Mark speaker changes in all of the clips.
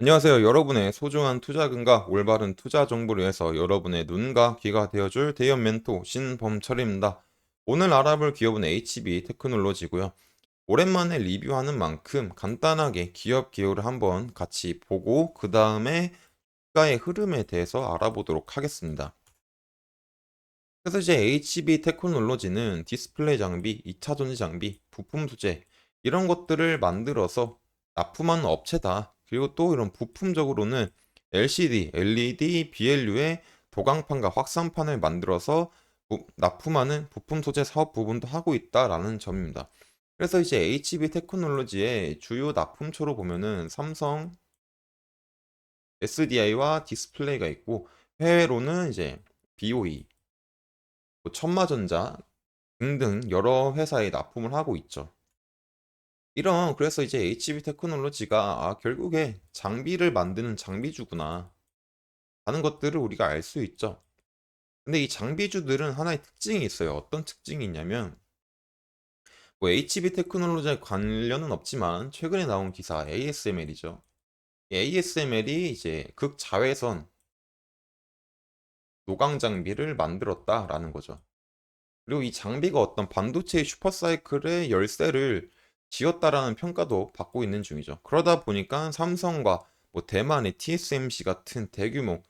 Speaker 1: 안녕하세요. 여러분의 소중한 투자금과 올바른 투자 정보를 위해서 여러분의 눈과 귀가 되어줄 대형 멘토 신범철입니다. 오늘 알아볼 기업은 HB 테크놀로지고요. 오랜만에 리뷰하는 만큼 간단하게 기업 기호를 한번 같이 보고 그 다음에 주가의 흐름에 대해서 알아보도록 하겠습니다. 그래서 이제 HB 테크놀로지는 디스플레이 장비, 2차 전지 장비, 부품 소재 이런 것들을 만들어서 납품하는 업체다. 그리고 또 이런 부품적으로는 LCD, LED, BLU의 도강판과 확산판을 만들어서 납품하는 부품 소재 사업 부분도 하고 있다라는 점입니다. 그래서 이제 HB 테크놀로지의 주요 납품처로 보면은 삼성, SDI와 디스플레이가 있고 해외로는 이제 BOE, 뭐 천마전자 등등 여러 회사에 납품을 하고 있죠. 그래서 이제 HB 테크놀로지가 결국에 장비를 만드는 장비주구나 하는 것들을 우리가 알 수 있죠. 근데 이 장비주들은 하나의 특징이 있어요. 어떤 특징이 있냐면 뭐 HB 테크놀로지에 관련은 없지만 최근에 나온 기사 ASML이죠. ASML이 이제 극자외선 노광 장비를 만들었다라는 거죠. 그리고 이 장비가 어떤 반도체의 슈퍼사이클의 열쇠를 쥐었다라는 평가도 받고 있는 중이죠. 그러다 보니까 삼성과 뭐 대만의 TSMC 같은 대규모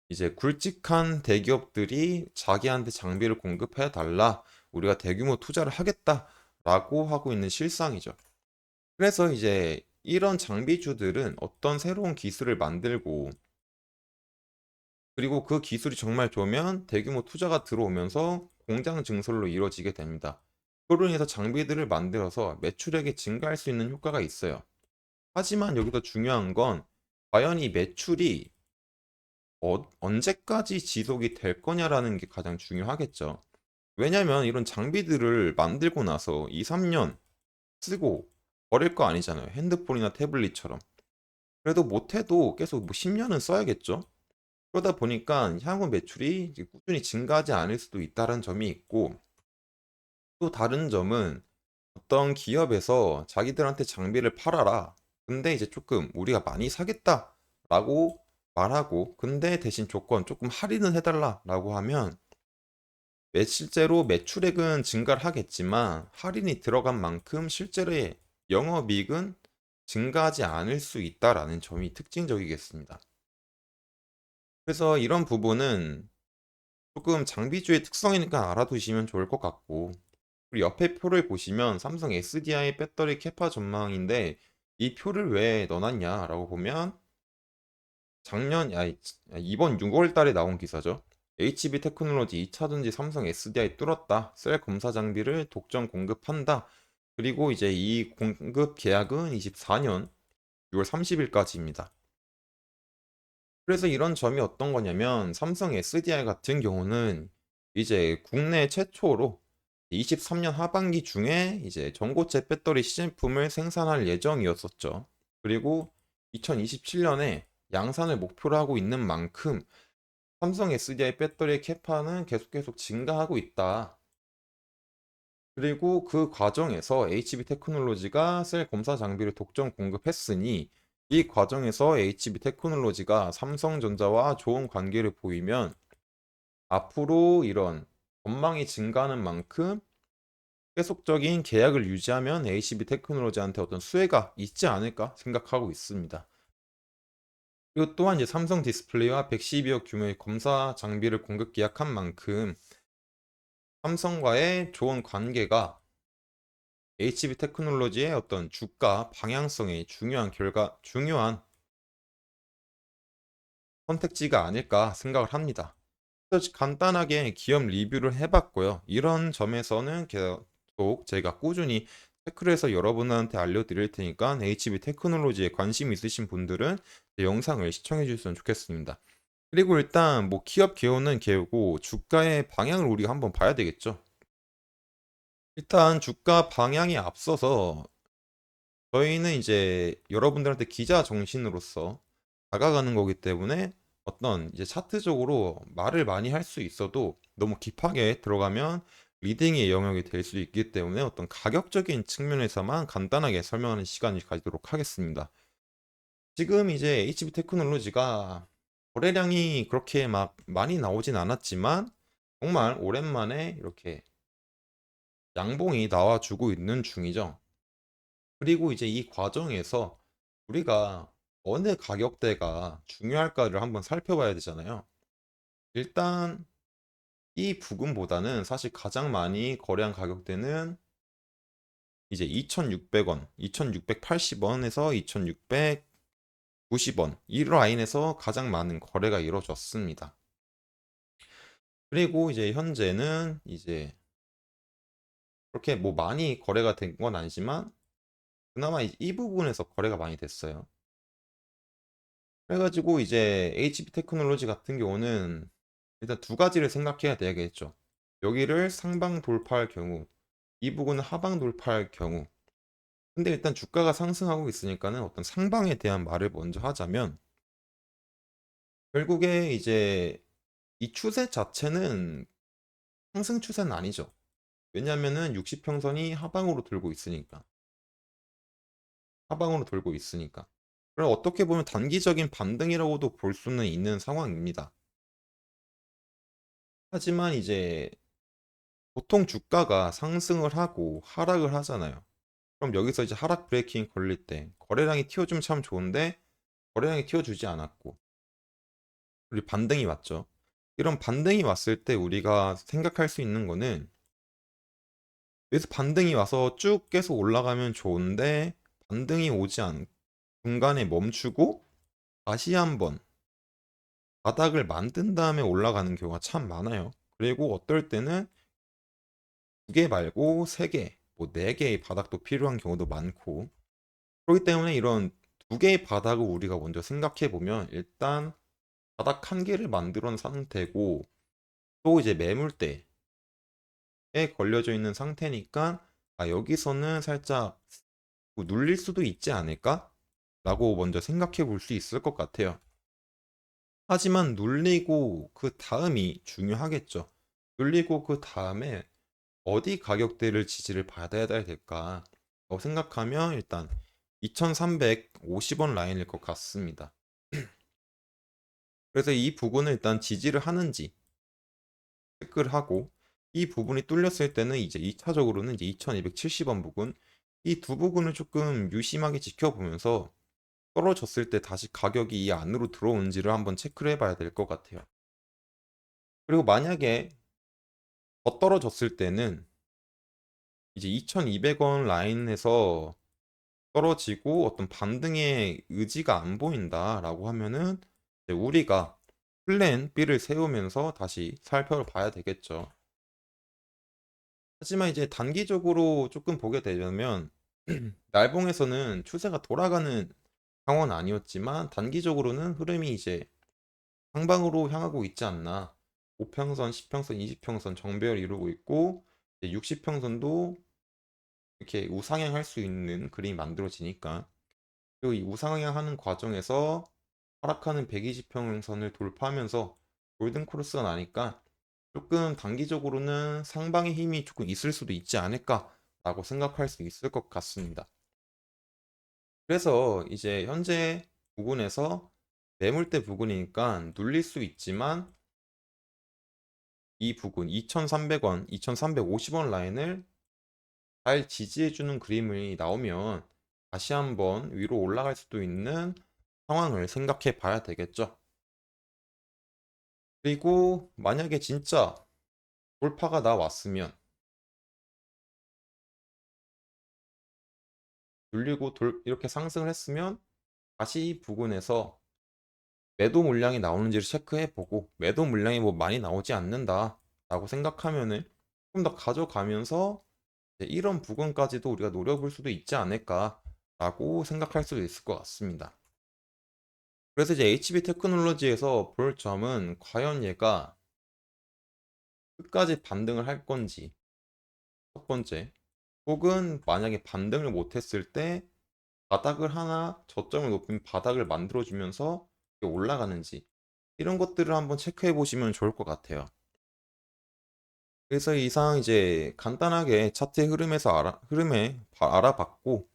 Speaker 1: 이제 굵직한 대기업들이 자기한테 장비를 공급해 달라. 우리가 대규모 투자를 하겠다라고 하고 있는 실상이죠. 그래서 이제 이런 장비주들은 어떤 새로운 기술을 만들고 그리고 그 기술이 정말 좋으면 대규모 투자가 들어오면서 공장 증설로 이루어지게 됩니다. 그로 인해서 장비들을 만들어서 매출액이 증가할 수 있는 효과가 있어요. 하지만 여기서 중요한 건 과연 이 매출이 언제까지 지속이 될 거냐라는 게 가장 중요하겠죠. 왜냐면 이런 장비들을 만들고 나서 2, 3년 쓰고 버릴 거 아니잖아요. 핸드폰이나 태블릿처럼. 그래도 못해도 계속 뭐 10년은 써야겠죠. 그러다 보니까 향후 매출이 이제 꾸준히 증가하지 않을 수도 있다는 점이 있고, 또 다른 점은 어떤 기업에서 자기들한테 장비를 팔아라. 근데 이제 조금 우리가 많이 사겠다라고 말하고, 근데 대신 조건 조금 할인을 해달라라고 하면 실제로 매출액은 증가를 하겠지만 할인이 들어간 만큼 실제로의 영업이익은 증가하지 않을 수 있다라는 점이 특징적이겠습니다. 그래서 이런 부분은 조금 장비주의 특성이니까 알아두시면 좋을 것 같고, 그리고 옆에 표를 보시면 삼성 SDI 배터리 캐파 전망인데 이 표를 왜 넣어놨냐라고 보면 이번 6월 달에 나온 기사죠. HB 테크놀로지 2차전지 삼성 SDI 뚫었다. 셀 검사 장비를 독점 공급한다. 그리고 이제 이 공급 계약은 24년 6월 30일까지입니다. 그래서 이런 점이 어떤 거냐면 삼성 SDI 같은 경우는 이제 국내 최초로 23년 하반기 중에 이제 전고체 배터리 시제품을 생산할 예정이었었죠. 그리고 2027년에 양산을 목표로 하고 있는 만큼 삼성 SDI 배터리의 캐파는 계속 증가하고 있다. 그리고 그 과정에서 HB 테크놀로지가 셀 검사 장비를 독점 공급했으니 이 과정에서 HB 테크놀로지가 삼성전자와 좋은 관계를 보이면 앞으로 이런 전망이 증가하는 만큼 계속적인 계약을 유지하면 HB 테크놀로지한테 어떤 수혜가 있지 않을까 생각하고 있습니다. 그리고 또한 이제 삼성 디스플레이와 112억 규모의 검사 장비를 공급 계약한 만큼 삼성과의 좋은 관계가 HB 테크놀로지의 어떤 주가 방향성에 중요한 선택지가 아닐까 생각을 합니다. 그래서 간단하게 기업 리뷰를 해봤고요. 이런 점에서는 계속 제가 꾸준히 체크를 해서 여러분한테 알려드릴 테니까 HB 테크놀로지에 관심 있으신 분들은 제 영상을 시청해 주셨으면 좋겠습니다. 그리고 일단 뭐 기업 개요는 개요고 주가의 방향을 우리가 한번 봐야 되겠죠. 일단 주가 방향에 앞서서 저희는 이제 여러분들한테 기자 정신으로서 다가가는 거기 때문에 어떤 이제 차트적으로 말을 많이 할 수 있어도 너무 딥하게 들어가면 리딩의 영역이 될 수 있기 때문에 어떤 가격적인 측면에서만 간단하게 설명하는 시간을 가지도록 하겠습니다. 지금 이제 HB 테크놀로지가 거래량이 그렇게 막 많이 나오진 않았지만 정말 오랜만에 이렇게 양봉이 나와주고 있는 중이죠. 그리고 이제 이 과정에서 우리가 어느 가격대가 중요할까를 한번 살펴봐야 되잖아요. 일단 이 부근보다는 사실 가장 많이 거래한 가격대는 이제 2,600원, 2,680원에서 2,690원 이 라인에서 가장 많은 거래가 이루어졌습니다. 그리고 이제 현재는 이제 그렇게 뭐 많이 거래가 된 건 아니지만 그나마 이 부분에서 거래가 많이 됐어요. 그래가지고 이제 HB 테크놀로지 같은 경우는 일단 두 가지를 생각해야 되겠죠. 여기를 상방 돌파할 경우, 이 부분은 하방 돌파할 경우. 근데 일단 주가가 상승하고 있으니까는 어떤 상방에 대한 말을 먼저 하자면 결국에 이제 이 추세 자체는 상승 추세는 아니죠. 왜냐면은 60평선이 하방으로 돌고 있으니까. 하방으로 돌고 있으니까. 그럼 어떻게 보면 단기적인 반등이라고도 볼 수는 있는 상황입니다. 하지만 이제 보통 주가가 상승을 하고 하락을 하잖아요. 그럼 여기서 이제 하락 브레이킹 걸릴 때 거래량이 튀어주면 참 좋은데 거래량이 튀어주지 않았고 그리고 반등이 왔죠. 이런 반등이 왔을 때 우리가 생각할 수 있는 거는 여기서 반등이 와서 쭉 계속 올라가면 좋은데 반등이 오지 않고 중간에 멈추고 다시 한번 바닥을 만든 다음에 올라가는 경우가 참 많아요. 그리고 어떨 때는 두 개 말고 세 개, 뭐 네 개의 바닥도 필요한 경우도 많고 그렇기 때문에 이런 두 개의 바닥을 우리가 먼저 생각해 보면 일단 바닥 한 개를 만들어 놓은 상태고 또 이제 매물대에 걸려져 있는 상태니까 아 여기서는 살짝 뭐 눌릴 수도 있지 않을까? 라고 먼저 생각해 볼 수 있을 것 같아요. 하지만 눌리고 그 다음이 중요하겠죠. 눌리고 그 다음에 어디 가격대를 지지를 받아야 될까? 생각하면 일단 2350원 라인일 것 같습니다. 그래서 이 부분을 일단 지지를 하는지 체크를 하고 이 부분이 뚫렸을 때는 이제 2차적으로는 이제 2270원 부분 이 두 부분을 조금 유심하게 지켜보면서 떨어졌을 때 다시 가격이 이 안으로 들어오는지를 한번 체크를 해봐야 될 것 같아요. 그리고 만약에 더 떨어졌을 때는 이제 2200원 라인에서 떨어지고 어떤 반등의 의지가 안 보인다라고 하면은 이제 우리가 플랜 B를 세우면서 다시 살펴봐야 되겠죠. 하지만 이제 단기적으로 조금 보게 되려면 날봉에서는 추세가 돌아가는 상황은 아니었지만 단기적으로는 흐름이 이제 상방으로 향하고 있지 않나. 5평선, 10평선, 20평선 정배열 이루고 있고 60평선도 이렇게 우상향할 수 있는 그림이 만들어지니까 그리고 이 우상향하는 과정에서 하락하는 120평선을 돌파하면서 골든 크로스가 나니까 조금 단기적으로는 상방의 힘이 조금 있을 수도 있지 않을까라고 생각할 수 있을 것 같습니다. 그래서 이제 현재 부근에서 매물대 부근이니까 눌릴 수 있지만 이 부근 2,300원, 2,350원 라인을 잘 지지해주는 그림이 나오면 다시 한번 위로 올라갈 수도 있는 상황을 생각해 봐야 되겠죠. 그리고 만약에 진짜 돌파가 나왔으면 눌리고 이렇게 상승을 했으면 다시 부근에서 매도 물량이 나오는지를 체크해 보고 매도 물량이 뭐 많이 나오지 않는다 라고 생각하면은 좀 더 가져가면서 이런 부분까지도 우리가 노려볼 수도 있지 않을까 라고 생각할 수도 있을 것 같습니다. 그래서 이제 HB 테크놀로지에서 볼 점은 과연 얘가 끝까지 반등을 할 건지 첫 번째 혹은 만약에 반등을 못했을 때 바닥을 하나 저점을 높인 바닥을 만들어주면서 올라가는지 이런 것들을 한번 체크해 보시면 좋을 것 같아요. 그래서 이상 이제 간단하게 차트 흐름에서 알아봤고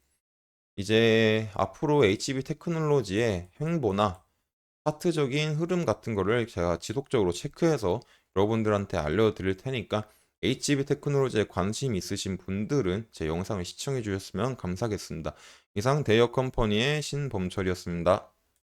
Speaker 1: 이제 앞으로 HB 테크놀로지의 행보나 파트적인 흐름 같은 거를 제가 지속적으로 체크해서 여러분들한테 알려드릴 테니까 HB 테크놀로지에 관심 있으신 분들은 제 영상을 시청해 주셨으면 감사하겠습니다. 이상 대여 컴퍼니의 신범철이었습니다.